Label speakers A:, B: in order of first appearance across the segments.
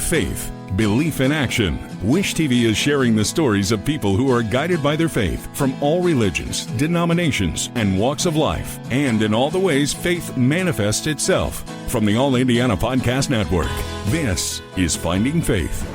A: faith, belief in action. Wish TV is sharing the stories of people who are guided by their faith from all religions, denominations, and walks of life, and in all the ways faith manifests itself. From the All Indiana Podcast Network, this is Finding Faith.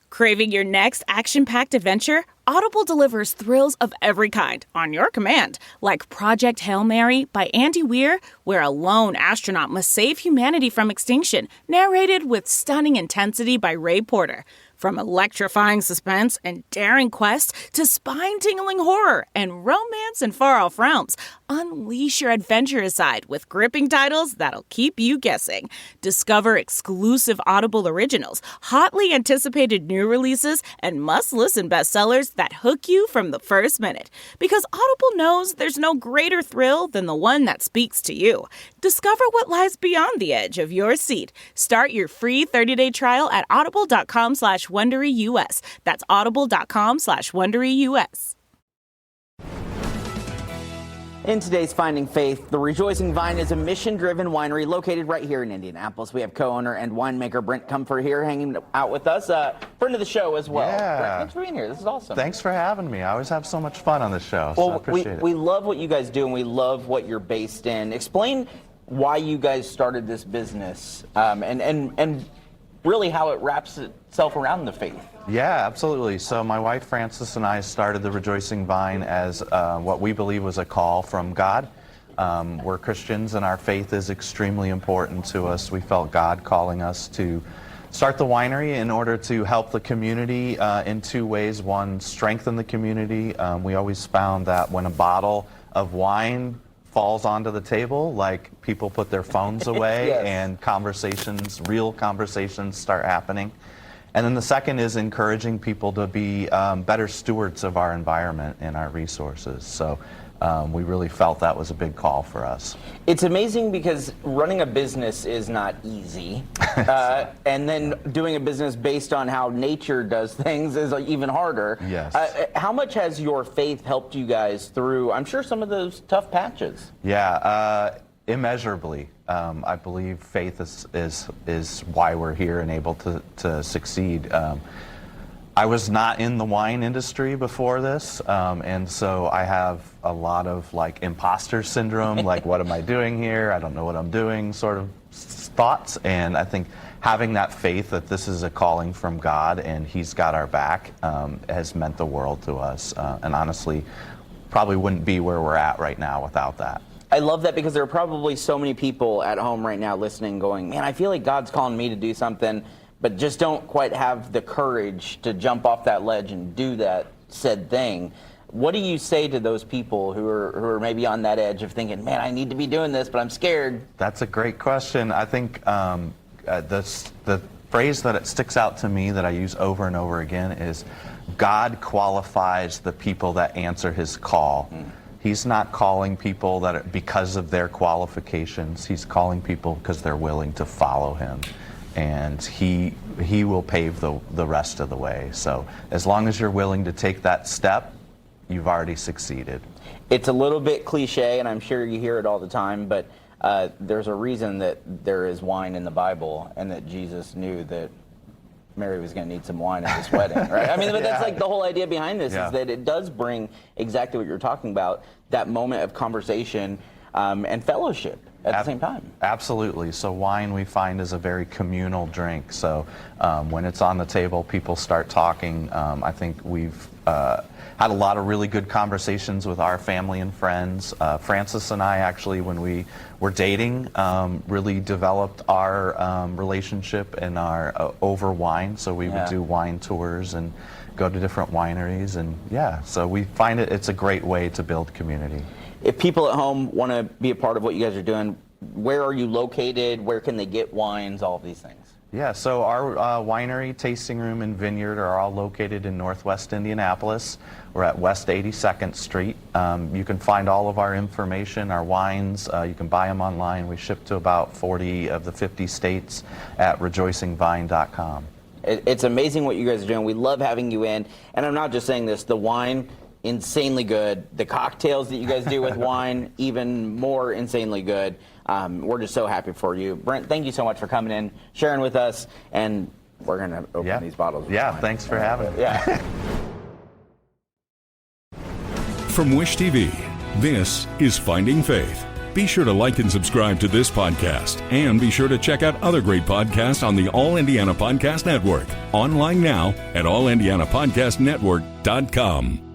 B: Craving your next action-packed adventure? Audible delivers thrills of every kind on your command, like Project Hail Mary by Andy Weir, where a lone astronaut must save humanity from extinction, narrated with stunning intensity by Ray Porter. From electrifying suspense and daring quest to spine-tingling horror and romance in far-off realms, unleash your adventurous side with gripping titles that'll keep you guessing. Discover exclusive Audible originals, hotly anticipated new releases, and must-listen bestsellers that hook you from the first minute. Because Audible knows there's no greater thrill than the one that speaks to you. Discover what lies beyond the edge of your seat. Start your free 30-day trial at audible.com/WonderyUS. That's audible.com/WonderyUS.
C: In today's Finding Faith, the Rejoicing Vine is a mission-driven winery located right here in Indianapolis. We have co-owner and winemaker Brent Comfort here hanging out with us. Friend of the show as well.
D: Yeah.
C: Brent, thanks for being here. This is awesome.
D: Thanks for having me. I always have so much fun on the show,
C: Well,
D: so I appreciate it.
C: We love what you guys do, and we love what you're based in. Explain why you guys started this business and really how it wraps itself around the faith.
D: Yeah, absolutely. So my wife Frances and I started the Rejoicing Vine as what we believe was a call from God. We're Christians and our faith is extremely important to us. We felt God calling us to start the winery in order to help the community in two ways. One, strengthen the community. We always found that when a bottle of wine falls onto the table, like people put their phones away
C: Yes.
D: and real conversations start happening. And then the second is encouraging people to be better stewards of our environment and our resources. So we really felt that was a big call for us.
C: It's amazing because running a business is not easy. And then doing a business based on how nature does things is even harder.
D: Yes.
C: How much has your faith helped you guys through, I'm sure, some of those tough patches?
D: Yeah, immeasurably. I believe faith is why we're here and able to succeed. I was not in the wine industry before this, and so I have a lot of like imposter syndrome, like what am I doing here? I don't know what I'm doing sort of thoughts. And I think having that faith that this is a calling from God and He's got our back has meant the world to us. And honestly, probably wouldn't be where we're at right now without that.
C: I love that because there are probably so many people at home right now listening going, man, I feel like God's calling me to do something, but just don't quite have the courage to jump off that ledge and do that said thing. What do you say to those people who are maybe on that edge of thinking, man, I need to be doing this, but I'm scared?
D: That's a great question. I think the phrase that it sticks out to me that I use over and over again is God qualifies the people that answer His call. He's not calling people that are because of their qualifications. He's calling people because they're willing to follow Him. And he will pave the rest of the way. So as long as you're willing to take that step, you've already succeeded.
C: It's a little bit cliche, and I'm sure you hear it all the time, but there's a reason that there is wine in the Bible and that Jesus knew that Mary was going to need some wine at this wedding, right? I mean, but that's like the whole idea behind this is that it does bring exactly what you're talking about, that moment of conversation and fellowship at the same time.
D: Absolutely. So wine we find is a very communal drink. So when it's on the table, people start talking. I think we've had a lot of really good conversations with our family and friends. Frances and I actually, when we were dating, really developed our relationship and our over wine. So we would do wine tours and go to different wineries. And so we find it's a great way to build community.
C: If people at home want to be a part of what you guys are doing, where are you located? Where can they get wines? All of these things.
D: Yeah, so our winery, tasting room, and vineyard are all located in Northwest Indianapolis. We're at West 82nd Street. You can find all of our information, our wines. You can buy them online. We ship to about 40 of the 50 states at rejoicingvine.com.
C: It's amazing what you guys are doing. We love having you in. And I'm not just saying this. The wine, insanely good. The cocktails that you guys do with wine, even more insanely good. We're just so happy for you. Brent, thank you so much for coming in, sharing with us, and we're going to open these bottles.
D: Yeah, thanks for having me.
C: Yeah.
A: From Wish TV, this is Finding Faith. Be sure to like and subscribe to this podcast, and be sure to check out other great podcasts on the All Indiana Podcast Network. Online now at allindianapodcastnetwork.com.